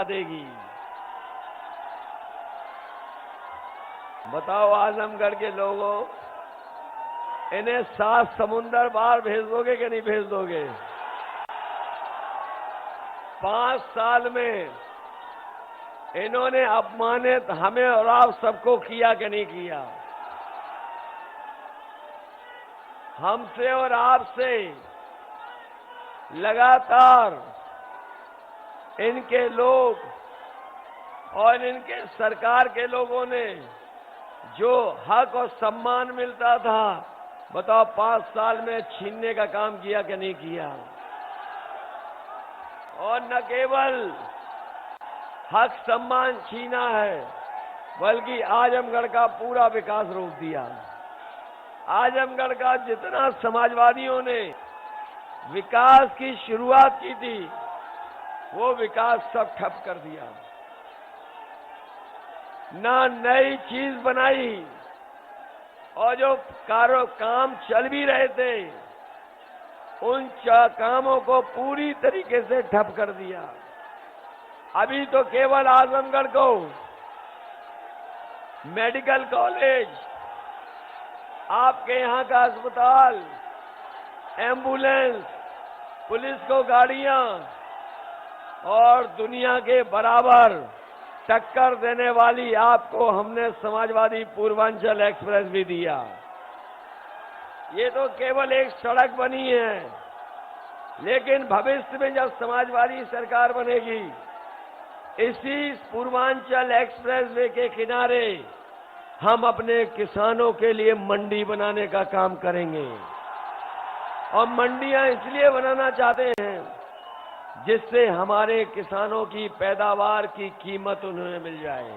बना देगी। बताओ आजमगढ़ के लोगों, इन्हें 7 समुंदर पार भेज दोगे कि नहीं भेज दोगे? 5 साल में इन्होंने अपमानित हमें और आप सबको किया कि नहीं किया? हमसे और आपसे लगातार इनके लोग और इनके सरकार के लोगों ने जो हक और सम्मान मिलता था, बताओ 5 साल में छीनने का काम किया कि नहीं किया? और न केवल हक सम्मान छीना है, बल्कि आजमगढ़ का पूरा विकास रोक दिया। आजमगढ़ का जितना समाजवादियों ने विकास की शुरुआत की थी, वो विकास सब ठप कर दिया। ना नई चीज बनाई, और जो काम चल भी रहे थे, उन कामों को पूरी तरीके से ठप कर दिया। अभी तो केवल आजमगढ़ को मेडिकल कॉलेज, आपके यहां का अस्पताल, एम्बुलेंस, पुलिस को गाड़ियां और दुनिया के बराबर टक्कर देने वाली आपको हमने समाजवादी पूर्वांचल एक्सप्रेस भी दिया। ये तो केवल एक सड़क बनी है, लेकिन भविष्य में जब समाजवादी सरकार बनेगी, इसी पूर्वांचल एक्सप्रेस वे के किनारे हम अपने किसानों के लिए मंडी बनाने का काम करेंगे। और मंडियां इसलिए बनाना चाहते हैं जिससे हमारे किसानों की पैदावार की कीमत उन्हें मिल जाए।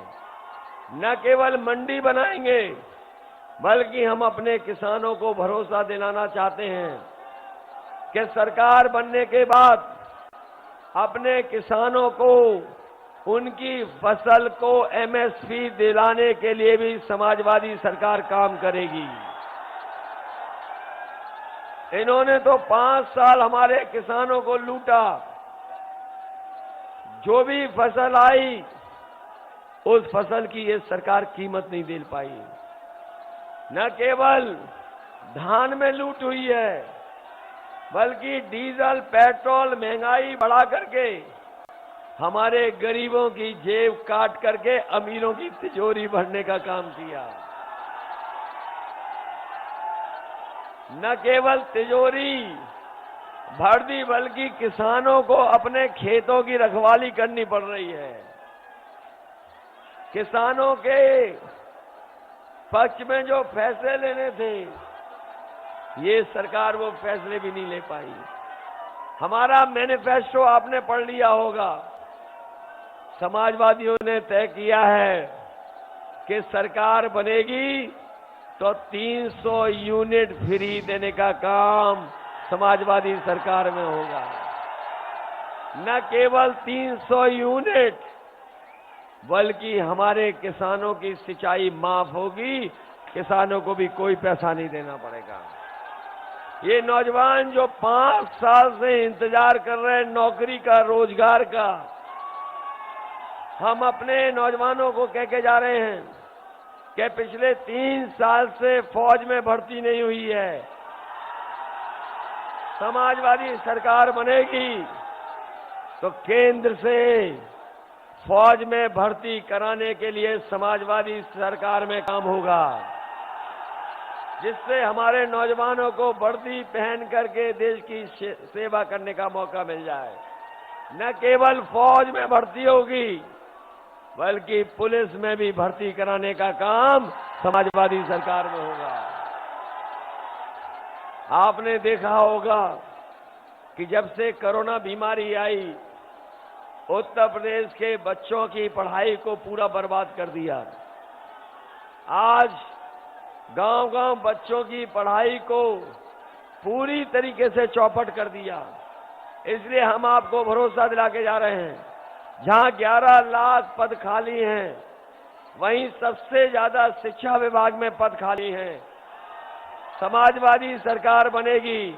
न केवल मंडी बनाएंगे, बल्कि हम अपने किसानों को भरोसा दिलाना चाहते हैं कि सरकार बनने के बाद अपने किसानों को उनकी फसल को एमएसपी दिलाने के लिए भी समाजवादी सरकार काम करेगी। इन्होंने तो 5 साल हमारे किसानों को लूटा। जो भी फसल आई, उस फसल की ये सरकार कीमत नहीं दे पाई। न केवल धान में लूट हुई है, बल्कि डीजल, पेट्रोल महंगाई बढ़ा करके हमारे गरीबों की जेब काट करके अमीरों की तिजोरी भरने का काम किया। न केवल तिजोरी भर दी, बल्कि किसानों को अपने खेतों की रखवाली करनी पड़ रही है। किसानों के पक्ष में जो फैसले लेने थे, ये सरकार वो फैसले भी नहीं ले पाई। हमारा मैनिफेस्टो आपने पढ़ लिया होगा। समाजवादियों ने तय किया है कि सरकार बनेगी तो 300 यूनिट फ्री देने का काम समाजवादी सरकार में होगा। न केवल 300 यूनिट, बल्कि हमारे किसानों की सिंचाई माफ होगी, किसानों को भी कोई पैसा नहीं देना पड़ेगा। ये नौजवान जो 5 साल से इंतजार कर रहे हैं नौकरी का, रोजगार का, हम अपने नौजवानों को कह के जा रहे हैं कि पिछले 3 साल से फौज में भर्ती नहीं हुई है। समाजवादी सरकार बनेगी तो केंद्र से फौज में भर्ती कराने के लिए समाजवादी सरकार में काम होगा, जिससे हमारे नौजवानों को वर्दी पहन करके देश की सेवा करने का मौका मिल जाए। न केवल फौज में भर्ती होगी, बल्कि पुलिस में भी भर्ती कराने का काम समाजवादी सरकार में होगा। आपने देखा होगा कि जब से कोरोना बीमारी आई, उत्तर प्रदेश के बच्चों की पढ़ाई को पूरा बर्बाद कर दिया। आज गांव-गांव बच्चों की पढ़ाई को पूरी तरीके से चौपट कर दिया। इसलिए हम आपको भरोसा दिला के जा रहे हैं, जहां 11 लाख पद खाली हैं, वहीं सबसे ज्यादा शिक्षा विभाग में पद खाली हैं। समाजवादी सरकार बनेगी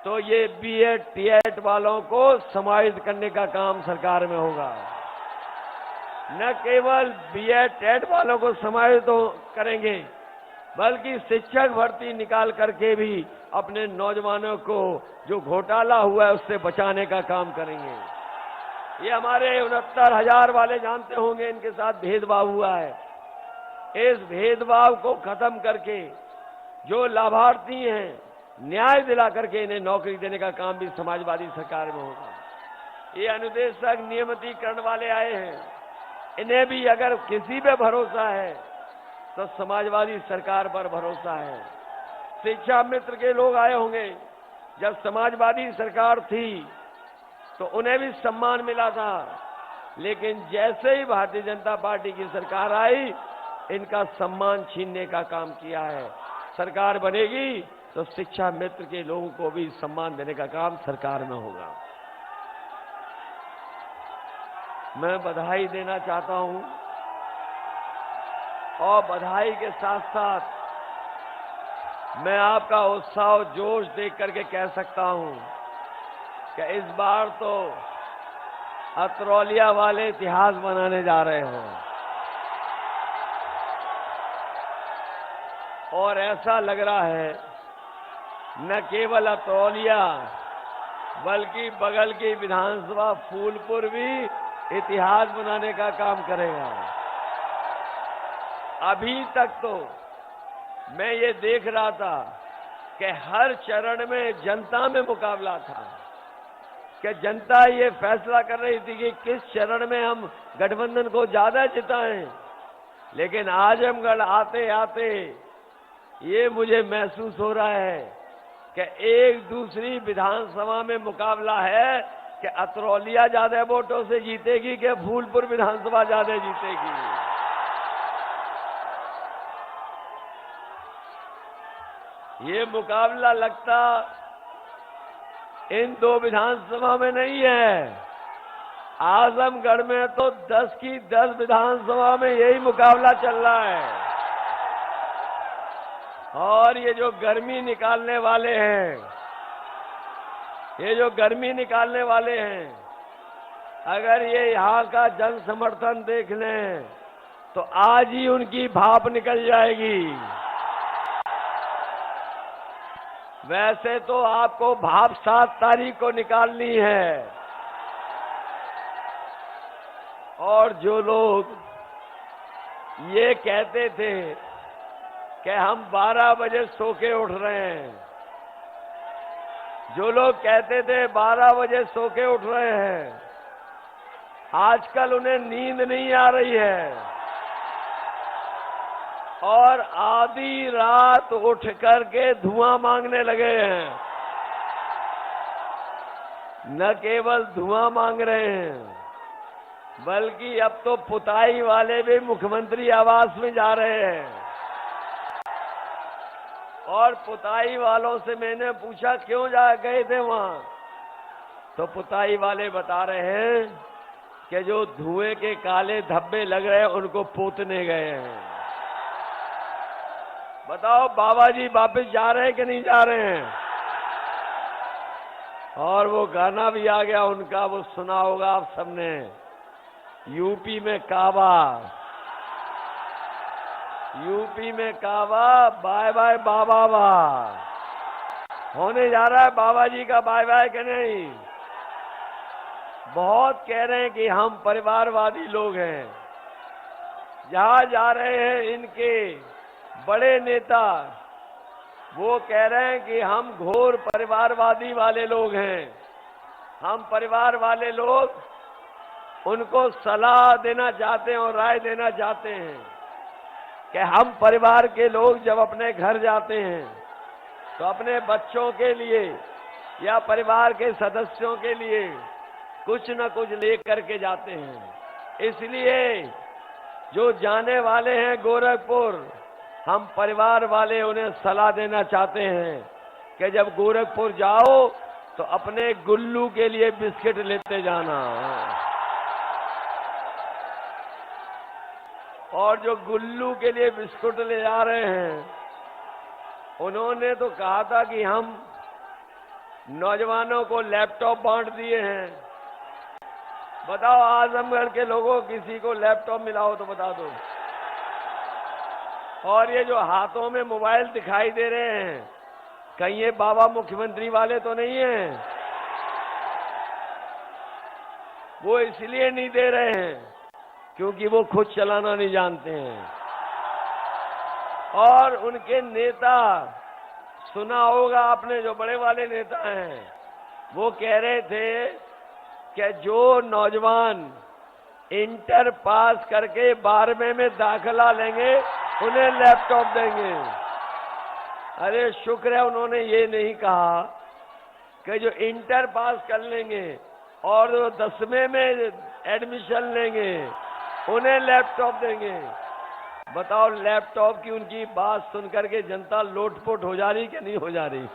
तो ये बीएड, टीएड वालों को समाहित करने का काम सरकार में होगा। न केवल बीएड टेट वालों को समायोजित तो करेंगे, बल्कि शिक्षक भर्ती निकाल करके भी अपने नौजवानों को जो घोटाला हुआ है उससे बचाने का काम करेंगे। ये हमारे 69,000 वाले जानते होंगे, इनके साथ भेदभाव हुआ है। इस भेदभाव को खत्म करके जो लाभार्थी हैं, न्याय दिला करके इन्हें नौकरी देने का काम भी समाजवादी सरकार में होगा। ये अनुदेशक नियमितीकरण वाले आए हैं, इन्हें भी अगर किसी पे भरोसा है तो समाजवादी सरकार पर भरोसा है। शिक्षा मित्र के लोग आए होंगे, जब समाजवादी सरकार थी तो उन्हें भी सम्मान मिला था, लेकिन जैसे ही भारतीय जनता पार्टी की सरकार आई, इनका सम्मान छीनने का काम किया है। सरकार बनेगी तो शिक्षा मित्र के लोगों को भी सम्मान देने का काम सरकार में होगा। मैं बधाई देना चाहता हूं और बधाई के साथ साथ मैं आपका उत्साह और जोश देख करके कह सकता हूं कि इस बार तो अतरौलिया वाले इतिहास बनाने जा रहे हैं। और ऐसा लग रहा है न केवल अतरौलिया बल्कि बगल की विधानसभा फूलपुर भी इतिहास बनाने का काम करेगा। अभी तक तो मैं ये देख रहा था कि हर चरण में जनता में मुकाबला था, कि जनता ये फैसला कर रही थी कि किस चरण में हम गठबंधन को ज्यादा जिताएं। लेकिन आजमगढ़ आते आते ये मुझे महसूस हो रहा है कि एक दूसरी विधानसभा में मुकाबला है कि अतरौलिया ज्यादा वोटों से जीतेगी कि फूलपुर विधानसभा ज्यादा जीतेगी। ये मुकाबला लगता इन दो विधानसभा में नहीं है, आजमगढ़ में तो 10 की 10 विधानसभा में यही मुकाबला चल रहा है। और ये जो गर्मी निकालने वाले हैं, अगर ये यहाँ का जन समर्थन देख लें तो आज ही उनकी भाप निकल जाएगी। वैसे तो आपको भाप 7 तारीख को निकालनी है। और जो लोग ये कहते थे कि हम 12 बजे सो के उठ रहे हैं, जो लोग कहते थे 12 बजे सो के उठ रहे हैं, आजकल उन्हें नींद नहीं आ रही है और आधी रात उठ करके धुआं मांगने लगे हैं। न केवल धुआं मांग रहे हैं, बल्कि अब तो पुताई वाले भी मुख्यमंत्री आवास में जा रहे हैं। और पुताई वालों से मैंने पूछा क्यों जा गए थे वहां, तो पुताई वाले बता रहे हैं कि जो धुएं के काले धब्बे लग रहे हैं उनको पोतने गए हैं। बताओ बाबा जी वापिस जा रहे हैं कि नहीं जा रहे हैं? और वो गाना भी आ गया उनका, वो सुना होगा आप सबने, यूपी में काबा बाय बाय बाबा बा। होने जा रहा है बाबा जी का बाय बाय कि नहीं? बहुत कह रहे हैं कि हम परिवारवादी लोग हैं। जहां जा रहे हैं इनके बड़े नेता, वो कह रहे हैं कि हम घोर परिवारवादी वाले लोग हैं। हम परिवार वाले लोग उनको सलाह देना चाहते हैं और राय देना चाहते हैं कि हम परिवार के लोग जब अपने घर जाते हैं तो अपने बच्चों के लिए या परिवार के सदस्यों के लिए कुछ न कुछ ले करके जाते हैं। इसलिए जो जाने वाले हैं गोरखपुर, हम परिवार वाले उन्हें सलाह देना चाहते हैं कि जब गोरखपुर जाओ तो अपने गुल्लू के लिए बिस्किट लेते जाना। और जो गुल्लू के लिए बिस्कुट ले जा रहे हैं, उन्होंने तो कहा था कि हम नौजवानों को लैपटॉप बांट दिए हैं, बताओ, आजमगढ़ के लोगों किसी को लैपटॉप मिला हो तो बता दो। और ये जो हाथों में मोबाइल दिखाई दे रहे हैं, कहीं ये बाबा मुख्यमंत्री वाले तो नहीं हैं? वो इसलिए नहीं दे रहे हैं क्योंकि वो खुद चलाना नहीं जानते हैं। और उनके नेता, सुना होगा आपने, जो बड़े वाले नेता हैं, वो कह रहे थे कि जो नौजवान इंटर पास करके 12वें में दाखिला लेंगे उन्हें लैपटॉप देंगे। अरे शुक्र है उन्होंने ये नहीं कहा कि जो इंटर पास कर लेंगे और जो 10वें में एडमिशन लेंगे उन्हें लैपटॉप देंगे। बताओ, लैपटॉप की उनकी बात सुनकर के जनता लोटपोट हो जा रही कि नहीं हो जा रही?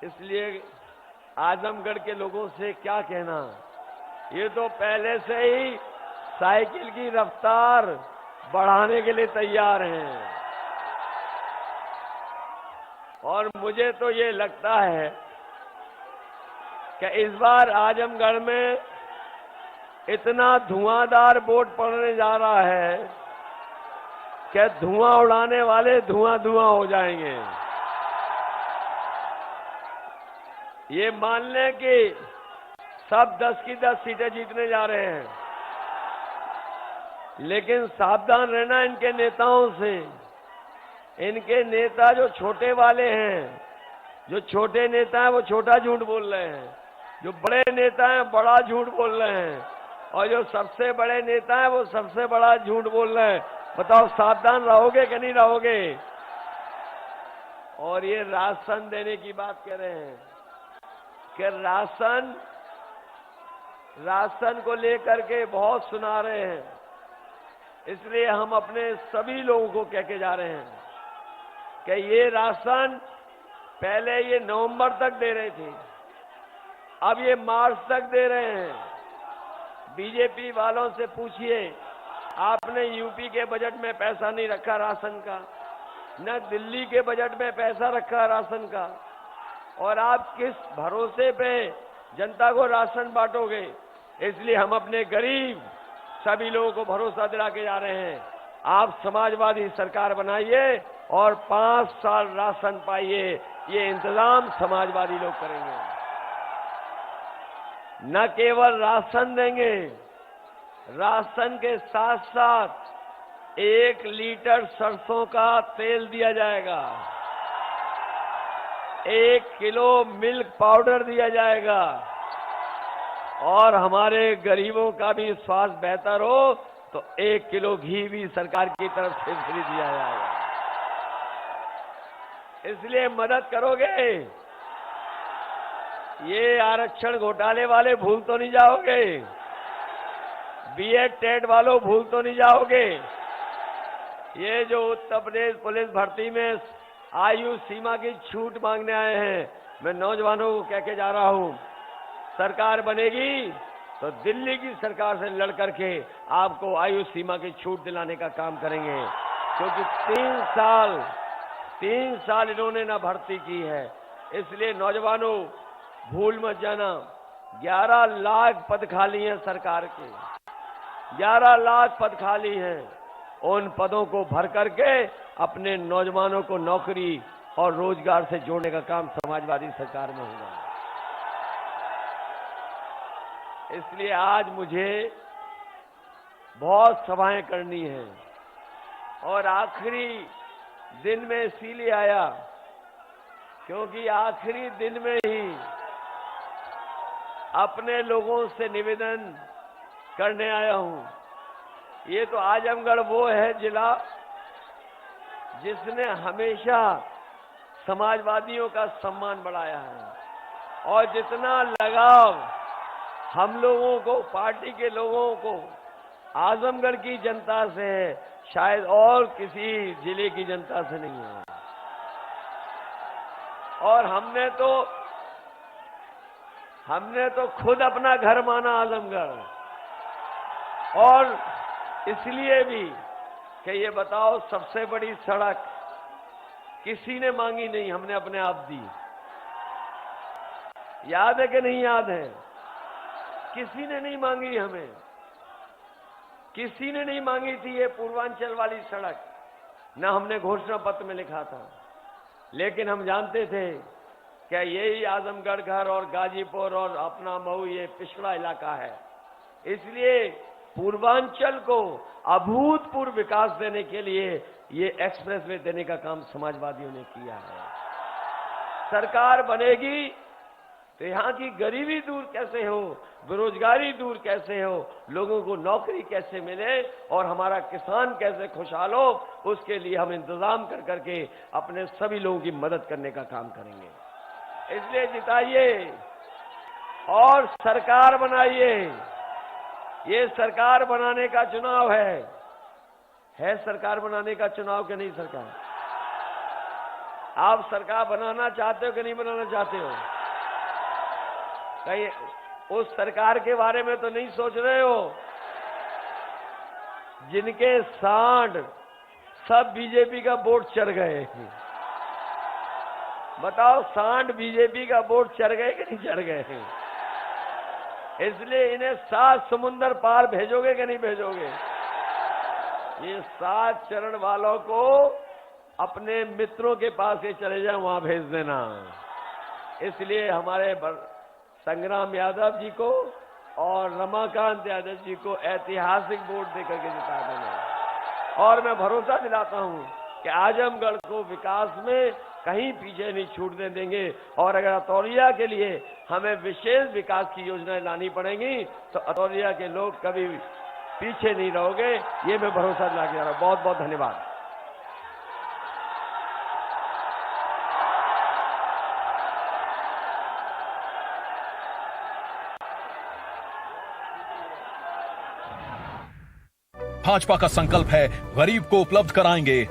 इसलिए आजमगढ़ के लोगों से क्या कहना, ये तो पहले से ही साइकिल की रफ्तार बढ़ाने के लिए तैयार हैं। और मुझे तो ये लगता है कि इस बार आजमगढ़ में इतना धुआंधार वोट पड़ने जा रहा है कि धुआं उड़ाने वाले धुआं धुआं हो जाएंगे। ये मान लें कि सब 10 की 10 सीटें जीतने जा रहे हैं, लेकिन सावधान रहना इनके नेताओं से। इनके नेता जो छोटे वाले हैं, जो छोटे नेता हैं वो छोटा झूठ बोल रहे हैं, जो बड़े नेता हैं बड़ा झूठ बोल रहे हैं, और जो सबसे बड़े नेता हैं वो सबसे बड़ा झूठ बोल रहे हैं। बताओ, सावधान रहोगे कि नहीं रहोगे? और ये राशन देने की बात कह रहे हैं कि राशन को लेकर के बहुत सुना रहे हैं। इसलिए हम अपने सभी लोगों को कह के जा रहे हैं कि ये राशन पहले ये नवंबर तक दे रहे थे, अब ये मार्च तक दे रहे हैं। बीजेपी वालों से पूछिए, आपने यूपी के बजट में पैसा नहीं रखा राशन का, न दिल्ली के बजट में पैसा रखा राशन का, और आप किस भरोसे पे जनता को राशन बांटोगे? इसलिए हम अपने गरीब सभी लोगों को भरोसा दिला के जा रहे हैं, आप समाजवादी सरकार बनाइए और 5 साल राशन पाइए। ये इंतजाम समाजवादी लोग करेंगे। न केवल राशन देंगे, राशन के साथ साथ 1 लीटर सरसों का तेल दिया जाएगा, 1 किलो मिल्क पाउडर दिया जाएगा, और हमारे गरीबों का भी स्वास्थ्य बेहतर हो तो 1 किलो घी भी सरकार की तरफ से फ्री दिया जाएगा। इसलिए मदद करोगे? ये आरक्षण घोटाले वाले भूल तो नहीं जाओगे? बीएड टेट वालों भूल तो नहीं जाओगे? ये जो उत्तर प्रदेश पुलिस भर्ती में आयु सीमा की छूट मांगने आए हैं, मैं नौजवानों को कह के जा रहा हूं, सरकार बनेगी तो दिल्ली की सरकार से लड़ करके आपको आयु सीमा की छूट दिलाने का काम करेंगे। क्योंकि 3 साल इन्होंने ना भर्ती की है। इसलिए नौजवानों, भूल मत जाना, 11 लाख पद खाली हैं सरकार के, 11 लाख पद खाली हैं। उन पदों को भर करके अपने नौजवानों को नौकरी और रोजगार से जोड़ने का काम समाजवादी सरकार में होगा। इसलिए आज मुझे बहुत सभाएं करनी है, और आखिरी दिन में इसीलिए आया क्योंकि आखिरी दिन में ही अपने लोगों से निवेदन करने आया हूं। ये तो आजमगढ़ वो है जिला जिसने हमेशा समाजवादियों का सम्मान बढ़ाया है, और जितना लगाव हम लोगों को, पार्टी के लोगों को आजमगढ़ की जनता से है, शायद और किसी जिले की जनता से नहीं है। और हमने तो खुद अपना घर माना आजमगढ़, और इसलिए भी कि ये बताओ, सबसे बड़ी सड़क किसी ने मांगी नहीं, हमने अपने आप दी। याद है कि नहीं याद है? किसी ने नहीं मांगी हमें, किसी ने नहीं मांगी थी ये पूर्वांचल वाली सड़क, न हमने घोषणा पत्र में लिखा था। लेकिन हम जानते थे कि यही आजमगढ़ घर और गाजीपुर और अपना मऊ ये पिछड़ा इलाका है, इसलिए पूर्वांचल को अभूतपूर्व विकास देने के लिए ये एक्सप्रेसवे देने का काम समाजवादियों ने किया है। सरकार बनेगी तो यहां की गरीबी दूर कैसे हो, बेरोजगारी दूर कैसे हो, लोगों को नौकरी कैसे मिले और हमारा किसान कैसे खुशहाल हो, उसके लिए हम इंतजाम कर करके अपने सभी लोगों की मदद करने का काम करेंगे। इसलिए जिताइए और सरकार बनाइए। ये सरकार बनाने का चुनाव है सरकार बनाने का चुनाव कि नहीं? सरकार, आप सरकार बनाना चाहते हो कि नहीं बनाना चाहते हो? कहीं उस सरकार के बारे में तो नहीं सोच रहे हो जिनके सांड सब बीजेपी का वोट चढ़ गए? बताओ, सांड बीजेपी का वोट चढ़ गए कि नहीं चढ़ गए? इसलिए इन्हें 7 समुंदर पार भेजोगे कि नहीं भेजोगे? ये 7 चरण वालों को अपने मित्रों के पास ये चले जाए, वहां भेज देना। इसलिए हमारे संग्राम यादव जी को और रमाकांत यादव जी को ऐतिहासिक वोट देकर के जिता देना। और मैं भरोसा दिलाता हूं कि आजमगढ़ को विकास में कहीं पीछे नहीं छूटने देंगे। और अगर अतौलिया के लिए हमें विशेष विकास की योजनाएं लानी पड़ेंगी तो अतौलिया के लोग कभी पीछे नहीं रहोगे, ये मैं भरोसा दिला के जा रहा हूं। बहुत बहुत धन्यवाद। भाजपा का संकल्प है गरीब को उपलब्ध कराएंगे